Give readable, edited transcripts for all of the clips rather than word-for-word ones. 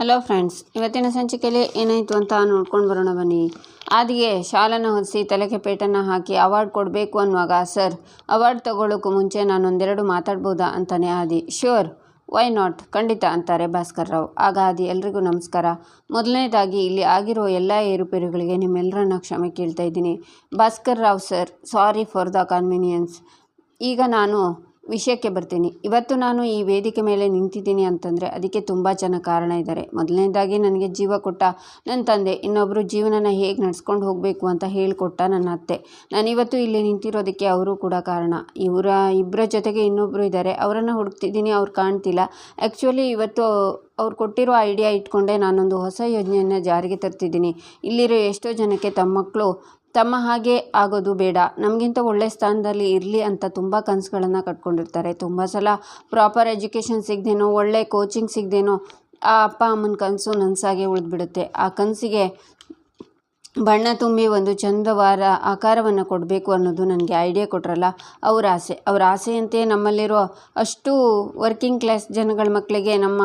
Hello friends, ಇವತ್ತಿನ ಸಂಚಿಕೆಯಲ್ಲಿ ಏನಾಯಿತು ಅಂತ ನೋಡ್ಕೊಂಡು ಬರೋಣ ಬನ್ನಿ. ಆದಿಗೆ ಶಾಲನ್ನು ಹೊದಿಸಿ ತಲೆಗೆ ಪೇಟನ್ನು ಹಾಕಿ ಅವಾರ್ಡ್ ಕೊಡಬೇಕು ಅನ್ನುವಾಗ, ಸರ್ ಅವಾರ್ಡ್ ತಗೊಳ್ಳೋಕ್ಕೂ ಮುಂಚೆ ನಾನೊಂದೆರಡು ಮಾತಾಡ್ಬೋದಾ ಅಂತಾನೆ ಆದಿ. ಶ್ಯೂರ್, ವೈ ನಾಟ್, ಖಂಡಿತ ಅಂತಾರೆ ಭಾಸ್ಕರ್ ರಾವ್. ಆಗ ಆದಿ, ಎಲ್ರಿಗೂ ನಮಸ್ಕಾರ. ಮೊದಲನೇದಾಗಿ ಇಲ್ಲಿ ಆಗಿರೋ ಎಲ್ಲ ಏರುಪೇರುಗಳಿಗೆ ನಿಮ್ಮೆಲ್ಲರನ್ನ ಕ್ಷಮೆ ಕೇಳ್ತಾ ಇದ್ದೀನಿ. Bhaskar Rao sir, sorry for the convenience. ಈಗ ನಾನು ವಿಷಯಕ್ಕೆ ಬರ್ತೀನಿ. ಇವತ್ತು ನಾನು ಈ ವೇದಿಕೆ ಮೇಲೆ ನಿಂತಿದ್ದೀನಿ ಅಂತಂದರೆ ಅದಕ್ಕೆ ತುಂಬ ಜನ ಕಾರಣ ಇದ್ದಾರೆ. ಮೊದಲನೇದಾಗಿ ನನಗೆ ಜೀವ ಕೊಟ್ಟ ನನ್ನ ತಂದೆ, ಇನ್ನೊಬ್ಬರು ಜೀವನನ ಹೇಗೆ ನಡ್ಸ್ಕೊಂಡು ಹೋಗಬೇಕು ಅಂತ ಹೇಳಿಕೊಟ್ಟ ನನ್ನ ಅತ್ತೆ. ನಾನಿವತ್ತು ಇಲ್ಲಿ ನಿಂತಿರೋದಕ್ಕೆ ಅವರು ಕೂಡ ಕಾರಣ. ಇಬ್ಬರ ಜೊತೆಗೆ ಇನ್ನೊಬ್ಬರು ಇದ್ದಾರೆ, ಅವರನ್ನು ಹುಡುಕ್ತಿದ್ದೀನಿ, ಅವ್ರು ಕಾಣ್ತಿಲ್ಲ. ಆ್ಯಕ್ಚುಲಿ ಇವತ್ತು ಅವ್ರು ಕೊಟ್ಟಿರೋ ಐಡಿಯಾ ಇಟ್ಕೊಂಡೆ ನಾನೊಂದು ಹೊಸ ಯೋಜನೆಯನ್ನು ಜಾರಿಗೆ ತರ್ತಿದ್ದೀನಿ. ಇಲ್ಲಿರೋ ಎಷ್ಟೋ ಜನಕ್ಕೆ ತಮ್ಮ ಮಕ್ಕಳು ತಮ್ಮ ಹಾಗೆ ಆಗೋದು ಬೇಡ, ನಮಗಿಂತ ಒಳ್ಳೆ ಸ್ಥಾನದಲ್ಲಿ ಇರಲಿ ಅಂತ ತುಂಬ ಕನಸುಗಳನ್ನು ಕಟ್ಕೊಂಡಿರ್ತಾರೆ. ತುಂಬ ಸಲ ಪ್ರಾಪರ್ ಎಜುಕೇಷನ್ ಸಿಗದೇನೋ, ಒಳ್ಳೆ ಕೋಚಿಂಗ್ ಸಿಗದೇನೋ ಆ ಅಪ್ಪ ಅಮ್ಮನ ಕನಸು ನನಸಾಗೆ ಉಳಿದ್ಬಿಡುತ್ತೆ. ಆ ಕನಸಿಗೆ ಬಣ್ಣ ತುಂಬಿ ಒಂದು ಚಂದವಾದ ಆಕಾರವನ್ನು ಕೊಡಬೇಕು ಅನ್ನೋದು ನನಗೆ ಐಡಿಯಾ ಕೊಟ್ರಲ್ಲ ಅವರ ಆಸೆ. ಅವರ ಆಸೆಯಂತೆ ನಮ್ಮಲ್ಲಿರೋ ಅಷ್ಟು ವರ್ಕಿಂಗ್ ಕ್ಲಾಸ್ ಜನಗಳ ಮಕ್ಕಳಿಗೆ ನಮ್ಮ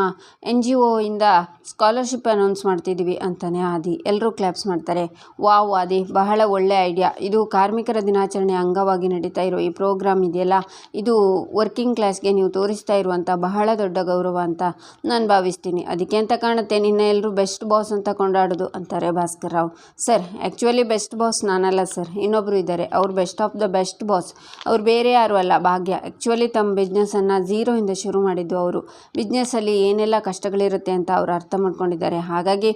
NGO ಇಂದ ಸ್ಕಾಲರ್ಶಿಪ್ ಅನೌನ್ಸ್ ಮಾಡ್ತಿದ್ದೀವಿ ಅಂತಾನೆ ಆದಿ. ಎಲ್ಲರೂ ಕ್ಲಾಪ್ಸ್ ಮಾಡ್ತಾರೆ. ವಾವ್ ಆದಿ, ಬಹಳ ಒಳ್ಳೆ ಐಡಿಯಾ. ಇದು ಕಾರ್ಮಿಕರ ದಿನಾಚರಣೆ ಅಂಗವಾಗಿ ನಡೀತಾ ಇರೋ ಈ ಪ್ರೋಗ್ರಾಮ್ ಇದೆಯಲ್ಲ, ಇದು ವರ್ಕಿಂಗ್ ಕ್ಲಾಸ್ಗೆ ನೀವು ತೋರಿಸ್ತಾ ಇರುವಂಥ ಬಹಳ ದೊಡ್ಡ ಗೌರವ ಅಂತ ನಾನು ಭಾವಿಸ್ತೀನಿ. ಅದಕ್ಕೆ ಅಂತ ಕಾಣುತ್ತೆ ನಿನ್ನ ಎಲ್ಲರೂ ಬೆಸ್ಟ್ ಬಾಸ್ ಅಂತ ಕೊಂಡಾಡೋದು ಅಂತಾರೆ Bhaskar Rao. Sir, actually best boss ನಾನಲ್ಲ ಸರ್, ಇನ್ನೊಬ್ಬರು ಇದ್ದಾರೆ, ಅವ್ರು best of the best boss. ಅವ್ರು ಬೇರೆ ಯಾರು ಅಲ್ಲ, ಭಾಗ್ಯ. ಆ್ಯಕ್ಚುಲಿ ತಮ್ಮ ಬಿಸ್ನೆಸ್ಸನ್ನು ಝೀರೋಯಿಂದ ಶುರು ಮಾಡಿದ್ದು ಅವರು. ಬಿಸ್ನೆಸ್ಸಲ್ಲಿ ಏನೆಲ್ಲ ಕಷ್ಟಗಳಿರುತ್ತೆ ಅಂತ ಅವ್ರು ಅರ್ಥ ಮಾಡ್ಕೊಂಡಿದ್ದಾರೆ. ಹಾಗಾಗಿ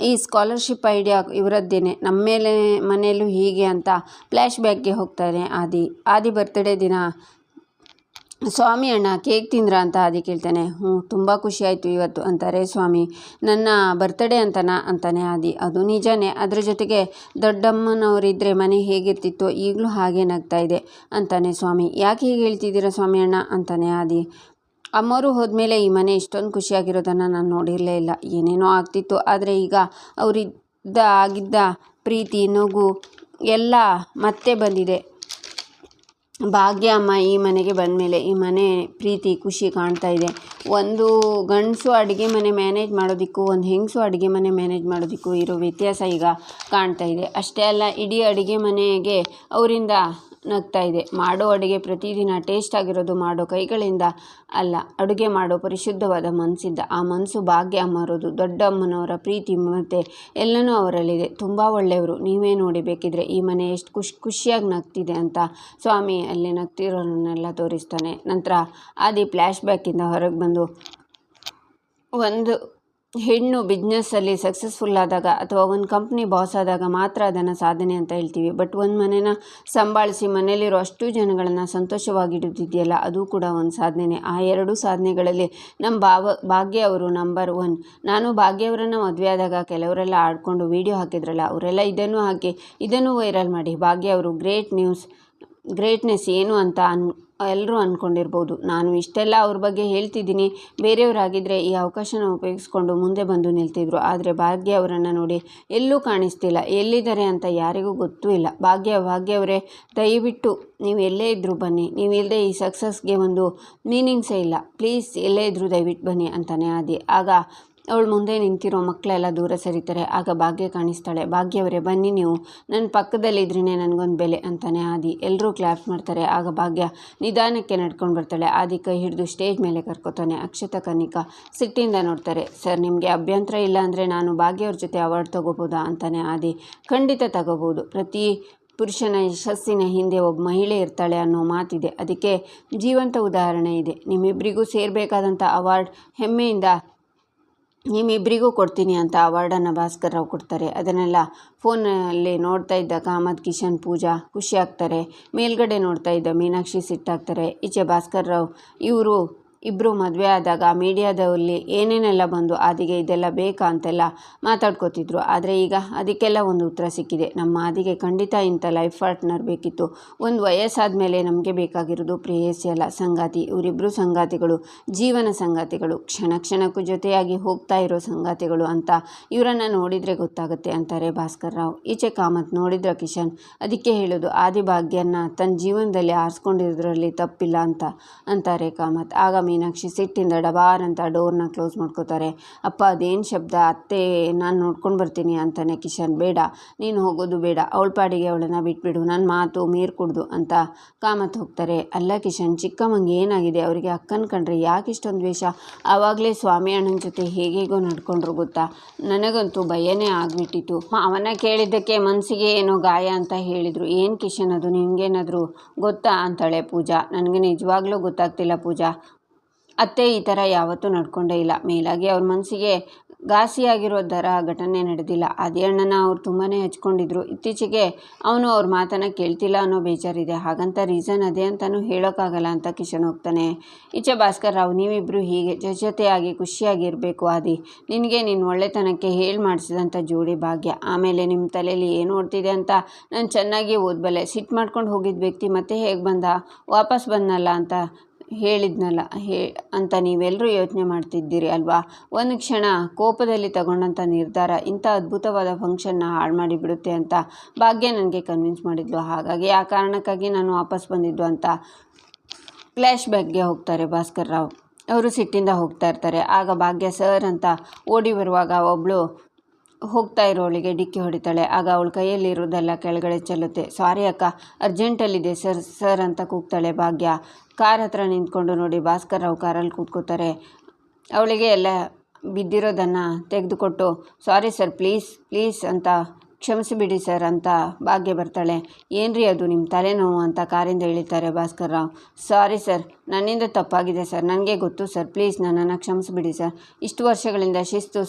ಈ ಸ್ಕಾಲರ್ಶಿಪ್ ಐಡಿಯಾ ಇವರದ್ದೇನೆ. ನಮ್ಮ ಮನೆಯಲ್ಲೂ ಹೀಗೆ ಅಂತ ಫ್ಲ್ಯಾಶ್ ಬ್ಯಾಕ್ಗೆ ಹೋಗ್ತಾರೆ ಆದಿ ಬರ್ತ್ಡೇ ದಿನ ಸ್ವಾಮಿ ಅಣ್ಣ ಕೇಕ್ ತಿಂದ್ರ ಅಂತ ಆದಿ ಕೇಳ್ತಾನೆ. ತುಂಬ ಖುಷಿ ಆಯಿತು ಇವತ್ತು ಅಂತಾರೆ ಸ್ವಾಮಿ. ನನ್ನ ಬರ್ತ್ಡೇ ಅಂತಾನೆ ಆದಿ. ಅದು ನಿಜಾನೇ, ಅದ್ರ ಜೊತೆಗೆ ದೊಡ್ಡಮ್ಮನವರಿದ್ದರೆ ಮನೆ ಹೇಗಿರ್ತಿತ್ತೋ ಈಗಲೂ ಹಾಗೆ ನಗ್ತಾ ಇದೆ ಅಂತಾನೆ ಸ್ವಾಮಿ. ಯಾಕೆ ಹೀಗೆ ಹೇಳ್ತಿದ್ದೀರಾ ಸ್ವಾಮಿ ಅಣ್ಣ ಅಂತಾನೆ ಆದಿ. ಅಮ್ಮವರು ಹೋದ್ಮೇಲೆ ಈ ಮನೆ ಇಷ್ಟೊಂದು ಖುಷಿಯಾಗಿರೋದನ್ನು ನಾನು ನೋಡಿರಲೇ ಇಲ್ಲ. ಏನೇನೋ ಆಗ್ತಿತ್ತು, ಆದರೆ ಈಗ ಆಗಿದ್ದ ಪ್ರೀತಿ, ನಗು ಎಲ್ಲ ಮತ್ತೆ ಬಂದಿದೆ. ಭಾಗ್ಯ ಅಮ್ಮ ಈ ಮನೆಗೆ ಬಂದಮೇಲೆ ಈ ಮನೆ ಪ್ರೀತಿ ಖುಷಿ ಕಾಣ್ತಾ ಇದೆ. ಒಂದು ಗಂಡಸು ಅಡುಗೆ ಮನೆ ಮ್ಯಾನೇಜ್ ಮಾಡೋದಕ್ಕೂ ಒಂದು ಹೆಂಗಸು ಅಡುಗೆ ಮನೆ ಮ್ಯಾನೇಜ್ ಮಾಡೋದಕ್ಕೂ ಇರೋ ವ್ಯತ್ಯಾಸ ಈಗ ಕಾಣ್ತಾ ಇದೆ. ಅಷ್ಟೇ ಅಲ್ಲ, ಇಡೀ ಅಡುಗೆ ಮನೆಗೆ ಅವರಿಂದ ನಗ್ತಾ ಇದೆ. ಮಾಡೋ ಅಡುಗೆ ಪ್ರತಿದಿನ ಟೇಸ್ಟ್ ಆಗಿರೋದು ಮಾಡೋ ಕೈಗಳಿಂದ ಅಲ್ಲ, ಅಡುಗೆ ಮಾಡೋ ಪರಿಶುದ್ಧವಾದ ಮನಸ್ಸಿಂದ. ಆ ಮನಸ್ಸು ಭಾಗ್ಯ ಅಮ್ಮರೋದು. ದೊಡ್ಡ ಅಮ್ಮನವರ ಪ್ರೀತಿ ಮತ್ತು ಎಲ್ಲನೂ ಅವರಲ್ಲಿದೆ. ತುಂಬ ಒಳ್ಳೆಯವರು. ನೀವೇ ನೋಡಿ ಬೇಕಿದ್ರೆ ಈ ಮನೆ ಎಷ್ಟು ಖುಷಿಯಾಗಿ ನಗ್ತಿದೆ ಅಂತ. ಸ್ವಾಮಿ ಅಲ್ಲಿ ನಗ್ತಿರೋರನ್ನೆಲ್ಲ ತೋರಿಸ್ತಾನೆ. ನಂತರ ಆದಿ ಫ್ಲ್ಯಾಶ್ ಬ್ಯಾಕಿಂದ ಹೊರಗೆ ಬಂದು, ಒಂದು ಹೆಣ್ಣು ಬಿಸ್ನೆಸ್ಸಲ್ಲಿ ಸಕ್ಸಸ್ಫುಲ್ ಆದಾಗ ಅಥವಾ ಒಂದು ಕಂಪ್ನಿ ಬಾಸ್ ಆದಾಗ ಮಾತ್ರ ಅದನ್ನು ಸಾಧನೆ ಅಂತ ಹೇಳ್ತೀವಿ. ಬಟ್ ಒಂದು ಮನೆನ ಸಂಭಾಳಿಸಿ ಮನೇಲಿರೋ ಅಷ್ಟು ಜನಗಳನ್ನು ಸಂತೋಷವಾಗಿಡುತ್ತಿದೆಯಲ್ಲ, ಅದು ಕೂಡ ಒಂದು ಸಾಧನೆ. ಆ ಎರಡೂ ಸಾಧನೆಗಳಲ್ಲಿ ನಮ್ಮ ಭಾಗ್ಯ ಅವರು ನಂಬರ್ 1. ನಾನು ಭಾಗ್ಯವರನ್ನು ಮದುವೆ ಆದಾಗ ಕೆಲವರೆಲ್ಲ ಆಡ್ಕೊಂಡು ವಿಡಿಯೋ ಹಾಕಿದ್ರಲ್ಲ, ಅವರೆಲ್ಲ ಇದನ್ನು ಹಾಕಿ ಇದನ್ನು ವೈರಲ್ ಮಾಡಿ ಭಾಗ್ಯ ಅವರು ಗ್ರೇಟ್ನೆಸ್ ಏನು ಅಂತ ಎಲ್ಲರೂ ಅಂದ್ಕೊಂಡಿರ್ಬೋದು. ನಾನು ಇಷ್ಟೆಲ್ಲ ಅವ್ರ ಬಗ್ಗೆ ಹೇಳ್ತಿದ್ದೀನಿ. ಬೇರೆಯವರಾಗಿದ್ದರೆ ಈ ಅವಕಾಶನ ಉಪಯೋಗಿಸ್ಕೊಂಡು ಮುಂದೆ ಬಂದು ನಿಲ್ತಿದ್ರು. ಆದರೆ ಭಾಗ್ಯ ಅವರನ್ನು ನೋಡಿ ಎಲ್ಲೂ ಕಾಣಿಸ್ತಿಲ್ಲ. ಎಲ್ಲಿದ್ದಾರೆ ಅಂತ ಯಾರಿಗೂ ಗೊತ್ತೂ ಇಲ್ಲ. ಭಾಗ್ಯವರೇ, ದಯವಿಟ್ಟು ನೀವು ಎಲ್ಲೇ ಇದ್ದರೂ ಬನ್ನಿ. ನೀವು ಇಲ್ಲದೆ ಈ ಸಕ್ಸಸ್ಗೆ ಒಂದು ಮೀನಿಂಗ್ಸೇ ಇಲ್ಲ. ಪ್ಲೀಸ್ ಎಲ್ಲೇ ಇದ್ದರೂ ದಯವಿಟ್ಟು ಬನ್ನಿ ಅಂತಾನೆ ಆದಿ. ಆಗ ಅವಳು ಮುಂದೆ ನಿಂತಿರೋ ಮಕ್ಕಳೆಲ್ಲ ದೂರ ಸರಿತಾರೆ. ಆಗ ಭಾಗ್ಯ ಕಾಣಿಸ್ತಾಳೆ. ಭಾಗ್ಯವರೇ, ಬನ್ನಿ, ನೀವು ನನ್ನ ಪಕ್ಕದಲ್ಲಿದ್ರೇ ನನಗೊಂದು ಬೆಲೆ ಅಂತಾನೆ ಆದಿ. ಎಲ್ಲರೂ ಕ್ಲಾಪ್ಸ್ ಮಾಡ್ತಾರೆ. ಆಗ ಭಾಗ್ಯ ನಿಧಾನಕ್ಕೆ ನಡ್ಕೊಂಡು ಬರ್ತಾಳೆ. ಆದಿ ಕೈ ಹಿಡಿದು ಸ್ಟೇಜ್ ಮೇಲೆ ಕರ್ಕೋತಾನೆ. ಅಕ್ಷತಾ, ಕನಿಕಾ ಸಿಟ್ಟಿಂದ ನೋಡ್ತಾರೆ. ಸರ್, ನಿಮಗೆ ಅಭ್ಯಂತರ ಇಲ್ಲ ಅಂದರೆ ನಾನು ಭಾಗ್ಯವ್ರ ಜೊತೆ ಅವಾರ್ಡ್ ತೊಗೋಬೋದಾ ಅಂತಾನೆ ಆದಿ. ಖಂಡಿತ ತಗೋಬೋದು. ಪ್ರತಿ ಪುರುಷನ ಯಶಸ್ಸಿನ ಹಿಂದೆ ಒಬ್ಬ ಮಹಿಳೆ ಇರ್ತಾಳೆ ಅನ್ನೋ ಮಾತಿದೆ. ಅದಕ್ಕೆ ಜೀವಂತ ಉದಾಹರಣೆ ಇದೆ. ನಿಮ್ಮಿಬ್ಬರಿಗೂ ಸೇರಬೇಕಾದಂಥ ಅವಾರ್ಡ್ ಹೆಮ್ಮೆಯಿಂದ ನಿಮ್ಮಿಬ್ಬರಿಗೂ ಕೊಡ್ತೀನಿ ಅಂತ ಅವಾರ್ಡನ್ನು ಭಾಸ್ಕರ್ ರಾವ್ ಕೊಡ್ತಾರೆ. ಅದನ್ನೆಲ್ಲ ಫೋನಲ್ಲಿ ನೋಡ್ತಾ ಇದ್ದ ಕಾಮತ್, ಕಿಶನ್, ಪೂಜಾ ಖುಷಿ ಆಗ್ತಾರೆ. ಮೇಲ್ಗಡೆ ನೋಡ್ತಾ ಇದ್ದ ಮೀನಾಕ್ಷಿ ಸಿಟ್ಟಾಗ್ತಾರೆ. ಈಚೆ ಭಾಸ್ಕರ್ ರಾವ್ ಇವರು ಇಬ್ಬರು ಮದುವೆ ಆದಾಗ ಮೀಡಿಯಾದಲ್ಲಿ ಏನೇನೆಲ್ಲ ಬಂದು ಆದಿಗೆ ಇದೆಲ್ಲ ಬೇಕಾ ಅಂತೆಲ್ಲ ಮಾತಾಡ್ಕೋತಿದ್ರು. ಆದರೆ ಈಗ ಅದಕ್ಕೆಲ್ಲ ಒಂದು ಉತ್ತರ ಸಿಕ್ಕಿದೆ. ನಮ್ಮ ಆದಿಗೆ ಖಂಡಿತ ಇಂಥ ಲೈಫ್ ಪಾರ್ಟ್ನರ್ ಬೇಕಿತ್ತು. ಒಂದು ವಯಸ್ಸಾದ ಮೇಲೆ ನಮಗೆ ಬೇಕಾಗಿರೋದು ಪ್ರೇಯಸಿ ಅಲ್ಲ, ಸಂಗಾತಿ. ಇವರಿಬ್ಬರು ಸಂಗಾತಿಗಳು, ಜೀವನ ಸಂಗಾತಿಗಳು, ಕ್ಷಣ ಕ್ಷಣಕ್ಕೂ ಜೊತೆಯಾಗಿ ಹೋಗ್ತಾ ಇರೋ ಸಂಗಾತಿಗಳು ಅಂತ ಇವರನ್ನು ನೋಡಿದರೆ ಗೊತ್ತಾಗುತ್ತೆ ಅಂತಾರೆ ಭಾಸ್ಕರ್ ರಾವ್. ಈಚೆ ಕಾಮತ್, ನೋಡಿದ್ರ ಕಿಶನ್, ಅದಕ್ಕೆ ಹೇಳೋದು ಆದಿ ಭಾಗ್ಯನ ತನ್ನ ಜೀವನದಲ್ಲಿ ಆರಿಸ್ಕೊಂಡಿರೋದ್ರಲ್ಲಿ ತಪ್ಪಿಲ್ಲ ಅಂತಾರೆ ಕಾಮತ್. ಆಗ ಮೀನಾಕ್ಷಿ ಸಿಟ್ಟಿಂದ ಡಬಾರ್ ಅಂತ ಡೋರ್ನ ಕ್ಲೋಸ್ ಮಾಡ್ಕೋತಾರೆ. ಅಪ್ಪ ಅದೇನು ಶಬ್ದ? ಅತ್ತೆ ನಾನು ನೋಡ್ಕೊಂಡು ಬರ್ತೀನಿ ಅಂತಾನೆ ಕಿಶನ್. ಬೇಡ, ನೀನು ಹೋಗೋದು ಬೇಡ, ಅವಳ ಪಾಡಿಗೆ ಅವಳನ್ನು ಬಿಟ್ಬಿಡು, ನನ್ನ ಮಾತು ಮೀರ್ಕೂಡ್ದು ಅಂತ ಕಾಮತ್ ಹೋಗ್ತಾರೆ. ಅಲ್ಲ ಕಿಶನ್, ಚಿಕ್ಕಮ್ಮಂಗೆ ಏನಾಗಿದೆ? ಅವರಿಗೆ ಅಕ್ಕನ ಕಂಡ್ರೆ ಯಾಕೆ ಇಷ್ಟೊಂದು ದ್ವೇಷ? ಆವಾಗಲೇ ಸ್ವಾಮಿ ಅಣ್ಣನ ಜೊತೆ ಹೇಗೇಗೋ ನಡ್ಕೊಂಡ್ರು ಗೊತ್ತಾ? ನನಗಂತೂ ಭಯನೇ ಆಗ್ಬಿಟ್ಟಿತ್ತು. ಅವನ ಕೇಳಿದ್ದಕ್ಕೆ ಮನಸ್ಸಿಗೆ ಏನೋ ಗಾಯ ಅಂತ ಹೇಳಿದರು. ಏನು ಕಿಶನ್ ಅದು? ನಿಮಗೇನಾದರೂ ಗೊತ್ತಾ ಅಂತಾಳೆ ಪೂಜಾ. ನನಗೆ ನಿಜವಾಗ್ಲೂ ಗೊತ್ತಾಗ್ತಿಲ್ಲ ಪೂಜಾ, ಅತ್ತೆ ಈ ಥರ ಯಾವತ್ತೂ ನಡ್ಕೊಂಡೇ ಇಲ್ಲ. ಮೇಲಾಗಿ ಅವ್ರ ಮನಸ್ಸಿಗೆ ಘಾಸಿಯಾಗಿರೋ ಥರ ಘಟನೆ ನಡೆದಿಲ್ಲ. ಅದೇ ಅಣ್ಣನ ಅವ್ರು ತುಂಬಾ ಹಚ್ಕೊಂಡಿದ್ರು. ಇತ್ತೀಚೆಗೆ ಅವನು ಅವ್ರ ಮಾತನ್ನು ಕೇಳ್ತಿಲ್ಲ ಅನ್ನೋ ಬೇಜಾರಿದೆ. ಹಾಗಂತ ರೀಸನ್ ಅದೇ ಅಂತಲೂ ಹೇಳೋಕ್ಕಾಗಲ್ಲ ಅಂತ ಕಿಶನ್ ಹೋಗ್ತಾನೆ. ಈಚೆ ಭಾಸ್ಕರ್ ರಾವ್, ನೀವಿಬ್ಬರು ಹೀಗೆ ಜೊತೆಯಾಗಿ ಖುಷಿಯಾಗಿ ಇರಬೇಕು ಆದಿ. ನಿನಗೆ ನಿನ್ನ ಒಳ್ಳೆತನಕ್ಕೆ ಹೇಳಿ ಮಾಡಿಸಿದಂಥ ಜೋಡಿ ಭಾಗ್ಯ. ಆಮೇಲೆ ನಿಮ್ಮ ತಲೆಯಲ್ಲಿ ಏನು ಓಡ್ತಿದೆ ಅಂತ ನಾನು ಚೆನ್ನಾಗಿ ಓದಬಲ್ಲೆ. ಸಿಟ್ಟು ಮಾಡ್ಕೊಂಡು ಹೋಗಿದ್ದ ವ್ಯಕ್ತಿ ಮತ್ತೆ ಹೇಗೆ ಬಂದ? ವಾಪಸ್ ಬಂದನಲ್ಲ ಅಂತ ಹೇಳಿದ್ನಲ್ಲ ಅಂತ ನೀವೆಲ್ಲರೂ ಯೋಚನೆ ಮಾಡ್ತಿದ್ದೀರಿ ಅಲ್ವಾ? ಒಂದು ಕ್ಷಣ ಕೋಪದಲ್ಲಿ ತಗೊಂಡಂಥ ನಿರ್ಧಾರ ಇಂಥ ಅದ್ಭುತವಾದ ಫಂಕ್ಷನ್ನ ಹಾಳು ಮಾಡಿಬಿಡುತ್ತೆ ಅಂತ ಭಾಗ್ಯ ನನಗೆ ಕನ್ವಿನ್ಸ್ ಮಾಡಿದ್ಲು. ಹಾಗಾಗಿ ಆ ಕಾರಣಕ್ಕಾಗಿ ನಾನು ವಾಪಸ್ ಬಂದಿದ್ದು ಅಂತ ಫ್ಲ್ಯಾಶ್ ಬ್ಯಾಕ್ಗೆ ಹೋಗ್ತಾರೆ ಭಾಸ್ಕರ್ ರಾವ್. ಅವರು ಸಿಟ್ಟಿಂದ ಹೋಗ್ತಾ ಇರ್ತಾರೆ. ಆಗ ಭಾಗ್ಯ ಸರ್ ಅಂತ ಓಡಿ ಬರುವಾಗ ಒಬ್ಬಳು ಹೋಗ್ತಾ ಇರೋವಳಿಗೆ ಡಿಕ್ಕಿ ಹೊಡಿತಾಳೆ. ಆಗ ಅವಳ ಕೈಯಲ್ಲಿರೋದೆಲ್ಲ ಕೆಳಗಡೆ ಚೆಲ್ಲುತ್ತೆ. ಸಾರಿ ಅಕ್ಕ, ಅರ್ಜೆಂಟಲ್ಲಿದೆ ಸರ್ ಸರ್ ಅಂತ ಕೂಗ್ತಾಳೆ ಭಾಗ್ಯ. ಕಾರ್ ಹತ್ರ ನಿಂತ್ಕೊಂಡು ನೋಡಿ ಭಾಸ್ಕರ್ ರಾವ್ ಕಾರಲ್ಲಿ ಕೂತ್ಕೋತಾರೆ. ಅವಳಿಗೆ ಎಲ್ಲ ಬಿದ್ದಿರೋದನ್ನು ತೆಗೆದುಕೊಟ್ಟು ಸಾರಿ ಸರ್, ಪ್ಲೀಸ್ ಪ್ಲೀಸ್ ಅಂತ ಕ್ಷಮಿಸಿಬಿಡಿ ಸರ್ ಅಂತ ಭಾಗ್ಯ ಬರ್ತಾಳೆ. ಏನ್ರಿ ಅದು ನಿಮ್ಮ ತಲೆನೋವು ಅಂತ ಕಾರಿಂದ ಇಳಿತಾರೆ ಭಾಸ್ಕರ್ ರಾವ್. ಸಾರಿ ಸರ್, ನನ್ನಿಂದ ತಪ್ಪಾಗಿದೆ ಸರ್, ನನಗೆ ಗೊತ್ತು ಸರ್, ಪ್ಲೀಸ್ ನನ್ನನ್ನು ಕ್ಷಮಿಸಿಬಿಡಿ ಸರ್. ಇಷ್ಟು ವರ್ಷಗಳಿಂದ ಶಿಸ್ತು,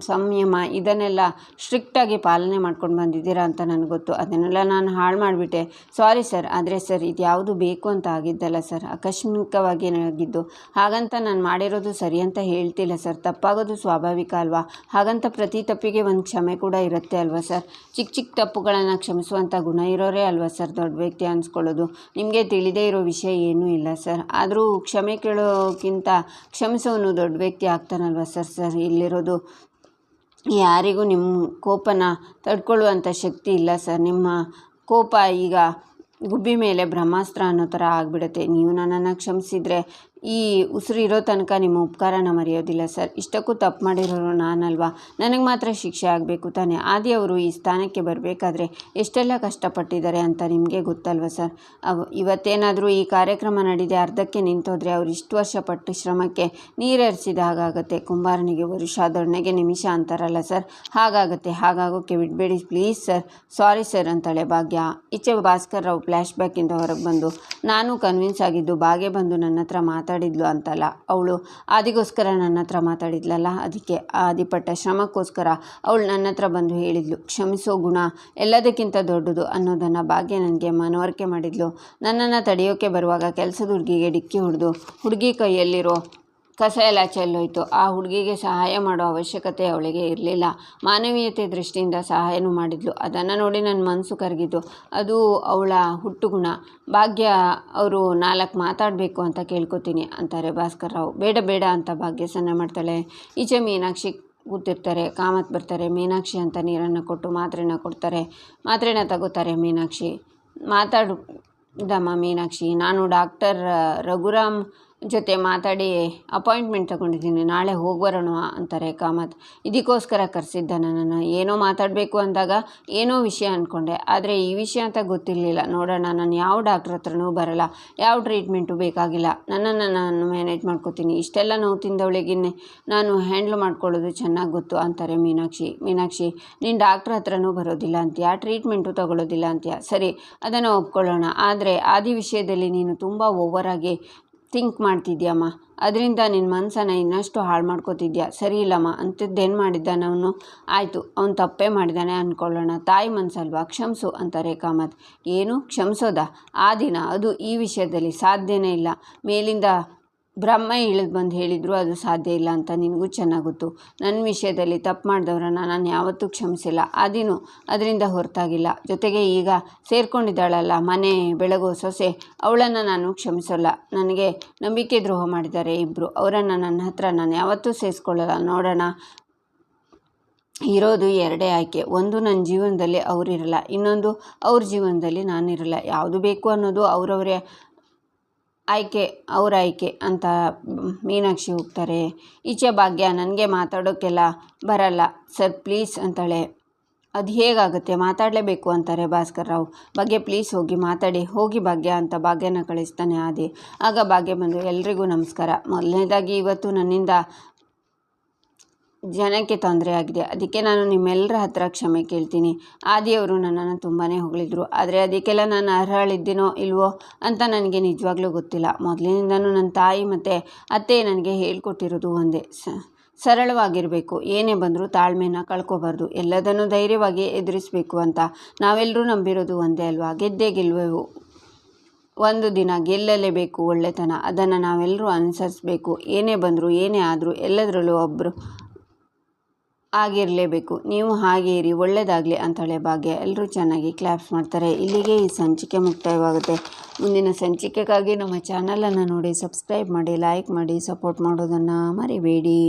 ಸಂಯಮ ಇದನ್ನೆಲ್ಲ ಸ್ಟ್ರಿಕ್ಟಾಗಿ ಪಾಲನೆ ಮಾಡ್ಕೊಂಡು ಬಂದಿದ್ದೀರಾ ಅಂತ ನನಗೆ ಗೊತ್ತು. ಅದನ್ನೆಲ್ಲ ನಾನು ಹಾಳು ಮಾಡಿಬಿಟ್ಟೆ. Sorry sir. ಆದರೆ ಸರ್, ಇದು ಯಾವುದು ಬೇಕು ಅಂತ ಆಗಿದ್ದಲ್ಲ ಸರ್, ಆಕಸ್ಮಿಕವಾಗಿ ಆಗಿದ್ದು. ಹಾಗಂತ ನಾನು ಮಾಡಿರೋದು ಸರಿ ಅಂತ ಹೇಳ್ತಿಲ್ಲ ಸರ್. ತಪ್ಪಾಗೋದು ಸ್ವಾಭಾವಿಕ ಅಲ್ವಾ? ಹಾಗಂತ ಪ್ರತಿ ತಪ್ಪಿಗೆ ಒಂದು ಕ್ಷಮೆ ಕೂಡ ಇರುತ್ತೆ ಅಲ್ವಾ ಸರ್? ಚಿಕ್ಕ ಚಿಕ್ಕ ತಪ್ಪುಗಳನ್ನು ಕ್ಷಮಿಸುವಂಥ ಗುಣ ಇರೋರೇ ಅಲ್ವಾ ಸರ್ ದೊಡ್ಡ ವ್ಯಕ್ತಿ ಅನ್ಸ್ಕೊಳ್ಳೋದು? ನಿಮಗೆ ತಿಳಿದೇ ಇರೋ ವಿಷಯ ಏನೂ ಇಲ್ಲ ಸರ್. ಆದರೂ ಕ್ಷಮೆ ಕೇಳೋಕ್ಕಿಂತ ಕ್ಷಮಿಸೋನು ದೊಡ್ಡ ವ್ಯಕ್ತಿ ಆಗ್ತಾನಲ್ವ ಸರ್. ಇಲ್ಲಿರೋದು ಯಾರಿಗೂ ನಿಮ್ಮ ಕೋಪನ ತಡ್ಕೊಳ್ಳುವಂಥ ಶಕ್ತಿ ಇಲ್ಲ ಸರ್. ನಿಮ್ಮ ಕೋಪ ಈಗ ಗುಬ್ಬಿ ಮೇಲೆ ಬ್ರಹ್ಮಾಸ್ತ್ರ ಅನ್ನೋ ಥರ ಆಗಿಬಿಡುತ್ತೆ. ನೀವು ನನ್ನನ್ನು ಕ್ಷಮಿಸಿದರೆ ಈ ಉಸಿರು ಇರೋ ತನಕ ನಿಮ್ಮ ಉಪಕಾರನ ಮರೆಯೋದಿಲ್ಲ ಸರ್. ಇಷ್ಟಕ್ಕೂ ತಪ್ಪು ಮಾಡಿರೋರು ನಾನಲ್ವಾ? ನನಗೆ ಮಾತ್ರ ಶಿಕ್ಷೆ ಆಗಬೇಕು ತಾನೆ? ಆದಿ ಅವರು ಈ ಸ್ಥಾನಕ್ಕೆ ಬರಬೇಕಾದ್ರೆ ಎಷ್ಟೆಲ್ಲ ಕಷ್ಟಪಟ್ಟಿದ್ದಾರೆ ಅಂತ ನಿಮಗೆ ಗೊತ್ತಲ್ವ ಸರ್? ಇವತ್ತೇನಾದರೂ ಈ ಕಾರ್ಯಕ್ರಮ ನಡೆದೇ ಅರ್ಧಕ್ಕೆ ನಿಂತೋದ್ರೆ ಅವ್ರು ಇಷ್ಟು ವರ್ಷ ಪಟ್ಟು ಶ್ರಮಕ್ಕೆ ನೀರೆರಿಸಿದ ಹಾಗಾಗತ್ತೆ. ಕುಂಬಾರನಿಗೆ ವರುಷ, ದೊಣ್ಣೆಗೆ ನಿಮಿಷ ಅಂತಾರಲ್ಲ ಸರ್, ಹಾಗಾಗತ್ತೆ. ಹಾಗಾಗೋಕ್ಕೆ ಬಿಡಬೇಡಿ ಪ್ಲೀಸ್ ಸರ್. ಸಾರಿ ಸರ್ ಅಂತಾಳೆ ಭಾಗ್ಯ. ಈಚೆ ಭಾಸ್ಕರ್ ರಾವ್ ಫ್ಲ್ಯಾಶ್ ಬ್ಯಾಕಿಂದ ಹೊರಗೆ ಬಂದು, ನಾನು ಕನ್ವಿನ್ಸ್ ಆಗಿದ್ದು ಭಾಗ್ಯ ಬಂದು ನನ್ನ ಹತ್ರ ಮಾತಾಡಿದ್ಲು ಅಂತಲ್ಲ, ಅವಳು ಆದಿಗೋಸ್ಕರ ನನ್ನ ಹತ್ರ ಮಾತಾಡಿದ್ಲಲ್ಲ, ಅದಕ್ಕೆ ಆದಿಪಟ್ಟ ಶ್ರಮಕ್ಕೋಸ್ಕರ ಅವಳು ನನ್ನ ಹತ್ರ ಬಂದು ಹೇಳಿದ್ಲು. ಕ್ಷಮಿಸೋ ಗುಣ ಎಲ್ಲದಕ್ಕಿಂತ ದೊಡ್ಡದು ಅನ್ನೋದನ್ನು ಭಾಗ್ಯ ನನಗೆ ಮನವರಿಕೆ ಮಾಡಿದ್ಲು. ನನ್ನನ್ನು ತಡೆಯೋಕ್ಕೆ ಬರುವಾಗ ಕೆಲಸದ ಹುಡುಗಿಗೆ ಡಿಕ್ಕಿ ಹೊಡೆದು ಹುಡುಗಿ ಕೈಯಲ್ಲಿರೋ ಕಸ ಎಲ್ಲ ಚೆಲ್ಲೋಯ್ತು. ಆ ಹುಡುಗಿಗೆ ಸಹಾಯ ಮಾಡೋ ಅವಶ್ಯಕತೆ ಅವಳಿಗೆ ಇರಲಿಲ್ಲ. ಮಾನವೀಯತೆ ದೃಷ್ಟಿಯಿಂದ ಸಹಾಯನೂ ಮಾಡಿದ್ಲು. ಅದನ್ನು ನೋಡಿ ನನ್ನ ಮನಸ್ಸು ಕರಗಿದ್ದು. ಅದು ಅವಳ ಹುಟ್ಟು ಗುಣ. ಭಾಗ್ಯ ಅವರು 4 ಮಾತಾಡಬೇಕು ಅಂತ ಕೇಳ್ಕೊತೀನಿ ಅಂತಾರೆ ಭಾಸ್ಕರ್ ರಾವ್. ಬೇಡ ಬೇಡ ಅಂತ ಭಾಗ್ಯ ಸನ್ನೆ ಮಾಡ್ತಾಳೆ. ಈಚೆ ಮೀನಾಕ್ಷಿ ಕೂತಿರ್ತಾರೆ. ಕಾಮತ್ ಬರ್ತಾರೆ. ಮೀನಾಕ್ಷಿ ಅಂತ ನೀರನ್ನು ಕೊಟ್ಟು ಮಾತ್ರೆನ ಕೊಡ್ತಾರೆ. ಮಾತ್ರೆನ ತಗೋತಾರೆ ಮೀನಾಕ್ಷಿ. ಮಾತಾಡಿದಮ್ಮ ಮೀನಾಕ್ಷಿ, ನಾನು ಡಾಕ್ಟರ್ ರಘುರಾಮ್ ಜೊತೆ ಮಾತಾಡಿ ಅಪಾಯಿಂಟ್ಮೆಂಟ್ ತಗೊಂಡಿದ್ದೀನಿ, ನಾಳೆ ಹೋಗ್ಬರೋಣ ಅಂತಾರೆ ಕಾಮತ್. ಇದಕ್ಕೋಸ್ಕರ ಕರೆಸಿದ್ದ ನನ್ನನ್ನು? ಏನೋ ಮಾತಾಡಬೇಕು ಅಂದಾಗ ಏನೋ ವಿಷಯ ಅಂದ್ಕೊಂಡೆ, ಆದರೆ ಈ ವಿಷಯ ಅಂತ ಗೊತ್ತಿರಲಿಲ್ಲ. ನೋಡೋಣ, ನಾನು ಯಾವ ಡಾಕ್ಟ್ರ್ ಹತ್ರನೂ ಬರಲ್ಲ, ಯಾವ ಟ್ರೀಟ್ಮೆಂಟು ಬೇಕಾಗಿಲ್ಲ, ನನ್ನನ್ನು ನಾನು ಮ್ಯಾನೇಜ್ ಮಾಡ್ಕೋತೀನಿ. ಇಷ್ಟೆಲ್ಲ ನೋವು ತಿಂದವಳಿಗೆ ನಾನು ಹ್ಯಾಂಡ್ಲ್ ಮಾಡ್ಕೊಳ್ಳೋದು ಚೆನ್ನಾಗಿ ಗೊತ್ತು ಅಂತಾರೆ ಮೀನಾಕ್ಷಿ, ನೀನು ಡಾಕ್ಟ್ರ್ ಹತ್ರನೂ ಬರೋದಿಲ್ಲ ಅಂತೀಯ, ಟ್ರೀಟ್ಮೆಂಟು ತಗೊಳ್ಳೋದಿಲ್ಲ ಅಂತೀಯ. ಸರಿ, ಅದನ್ನು ಒಪ್ಕೊಳ್ಳೋಣ. ಆದರೆ ಆದಿ ವಿಷಯದಲ್ಲಿ ನೀನು ತುಂಬ ಓವರಾಗಿ ಥಿಂಕ್ ಮಾಡ್ತಿದ್ಯಮ್ಮ. ಅದರಿಂದ ನಿನ್ನ ಮನಸ್ಸನ್ನು ಇನ್ನಷ್ಟು ಹಾಳು ಮಾಡ್ಕೋತಿದ್ಯಾ. ಸರಿ ಇಲ್ಲಮ್ಮ. ಅಂಥದ್ದೇನು ಮಾಡಿದ್ದಾನೆ ಅವನು? ಆಯಿತು, ಅವನು ತಪ್ಪೇ ಮಾಡಿದ್ದಾನೆ ಅಂದ್ಕೊಳ್ಳೋಣ. ತಾಯಿ ಮನಸ್ಸಲ್ವಾ, ಕ್ಷಮಿಸು ಅಂತಾರೆ ಕಾಮತ್. ಏನು ಕ್ಷಮಿಸೋದಾ? ಆ ದಿನ ಅದು ಈ ವಿಷಯದಲ್ಲಿ ಸಾಧ್ಯನೇ ಇಲ್ಲ. ಮೇಲಿಂದ ಬ್ರಹ್ಮ ಇಳಿದು ಬಂದು ಹೇಳಿದ್ರು ಅದು ಸಾಧ್ಯ ಇಲ್ಲ ಅಂತ ನಿನಗೂ ಚೆನ್ನಾಗಿ ಗೊತ್ತು. ನನ್ನ ವಿಷಯದಲ್ಲಿ ತಪ್ಪು ಮಾಡಿದವ್ರನ್ನ ನಾನು ಯಾವತ್ತೂ ಕ್ಷಮಿಸಿಲ್ಲ. ಆದಿನೂ ಅದರಿಂದ ಹೊರತಾಗಿಲ್ಲ. ಜೊತೆಗೆ ಈಗ ಸೇರ್ಕೊಂಡಿದ್ದಾಳಲ್ಲ ಮನೆ ಬೆಳಗೋ ಸೊಸೆ, ಅವಳನ್ನು ನಾನು ಕ್ಷಮಿಸೋಲ್ಲ. ನನಗೆ ನಂಬಿಕೆ ದ್ರೋಹ ಮಾಡಿದ್ದಾರೆ ಇಬ್ಬರು. ಅವರನ್ನು ನನ್ನ ಹತ್ರ ನಾನು ಯಾವತ್ತೂ ಸೇರಿಸ್ಕೊಳ್ಳಲ್ಲ. ನೋಡೋಣ, ಇರೋದು 2 ಆಯ್ಕೆ. ಒಂದು, ನನ್ನ ಜೀವನದಲ್ಲಿ ಅವರಿರಲ್ಲ, ಇನ್ನೊಂದು ಅವ್ರ ಜೀವನದಲ್ಲಿ ನಾನಿರಲ್ಲ. ಯಾವುದು ಬೇಕು ಅನ್ನೋದು ಅವರವರೇ ಅವ್ರ ಆಯ್ಕೆ ಅಂತ ಮೀನಾಕ್ಷಿ ಹೋಗ್ತಾರೆ. ಈಚೆ ಭಾಗ್ಯ, ನನಗೆ ಮಾತಾಡೋಕ್ಕೆಲ್ಲ ಬರಲ್ಲ ಸರ್ ಪ್ಲೀಸ್ ಅಂತಾಳೆ. ಅದು ಹೇಗಾಗುತ್ತೆ, ಮಾತಾಡಲೇಬೇಕು ಅಂತಾರೆ ಭಾಸ್ಕರ್ ರಾವ್. ಭಾಗ್ಯ ಪ್ಲೀಸ್ ಹೋಗಿ ಮಾತಾಡಿ, ಹೋಗಿ ಭಾಗ್ಯ ಅಂತ ಭಾಗ್ಯನ ಕಳಿಸ್ತಾನೆ ಆದಿ. ಆಗ ಭಾಗ್ಯ ಬಂದು ಎಲ್ರಿಗೂ ನಮಸ್ಕಾರ. ಮೊದಲನೇದಾಗಿ ಇವತ್ತು ನನ್ನಿಂದ ಜನಕ್ಕೆ ತೊಂದರೆ ಆಗಿದೆ, ಅದಕ್ಕೆ ನಾನು ನಿಮ್ಮೆಲ್ಲರ ಹತ್ರ ಕ್ಷಮೆ ಕೇಳ್ತೀನಿ. ಆದಿಯವರು ನನ್ನನ್ನು ತುಂಬಾ ಹೊಗಳಿದ್ರು, ಆದರೆ ಅದಕ್ಕೆಲ್ಲ ನಾನು ಅರ್ಹಳಿದ್ದೀನೋ ಇಲ್ವೋ ಅಂತ ನನಗೆ ನಿಜವಾಗ್ಲೂ ಗೊತ್ತಿಲ್ಲ. ಮೊದಲಿನಿಂದನೂ ನನ್ನ ತಾಯಿ ಮತ್ತು ಅತ್ತೆ ನನಗೆ ಹೇಳ್ಕೊಟ್ಟಿರೋದು ಒಂದೇ, ಸರಳವಾಗಿರಬೇಕು, ಏನೇ ಬಂದರೂ ತಾಳ್ಮೆನ ಕಳ್ಕೊಬಾರ್ದು, ಎಲ್ಲದನ್ನು ಧೈರ್ಯವಾಗಿ ಎದುರಿಸಬೇಕು ಅಂತ. ನಾವೆಲ್ಲರೂ ನಂಬಿರೋದು ಒಂದೇ ಅಲ್ವಾ, ಗೆದ್ದೇ ಗೆಲ್ಲುವೆವು, ಒಂದು ದಿನ ಗೆಲ್ಲಲೇಬೇಕು ಒಳ್ಳೆತನ, ಅದನ್ನು ನಾವೆಲ್ಲರೂ ಅನುಸರಿಸಬೇಕು. ಏನೇ ಬಂದರೂ ಏನೇ ಆದರೂ ಎಲ್ಲದರಲ್ಲೂ ಒಬ್ಬರು ಆಗಿರಲೇಬೇಕು. ನೀವು ಹಾಗೆ ಇರಿ, ಒಳ್ಳೆಯದಾಗಲಿ ಅಂತಾಳೆ ಭಾಗ್ಯ. ಎಲ್ಲರೂ ಚೆನ್ನಾಗಿ ಕ್ಲಾಪ್ಸ್ ಮಾಡ್ತಾರೆ. ಇಲ್ಲಿಗೆ ಈ ಸಂಚಿಕೆ ಮುಕ್ತಾಯವಾಗುತ್ತೆ. ಮುಂದಿನ ಸಂಚಿಕೆಗಾಗಿ ನಮ್ಮ ಚಾನಲನ್ನು ನೋಡಿ ಸಬ್ಸ್ಕ್ರೈಬ್ ಮಾಡಿ, ಲೈಕ್ ಮಾಡಿ, ಸಪೋರ್ಟ್ ಮಾಡೋದನ್ನು ಮರಿಬೇಡಿ.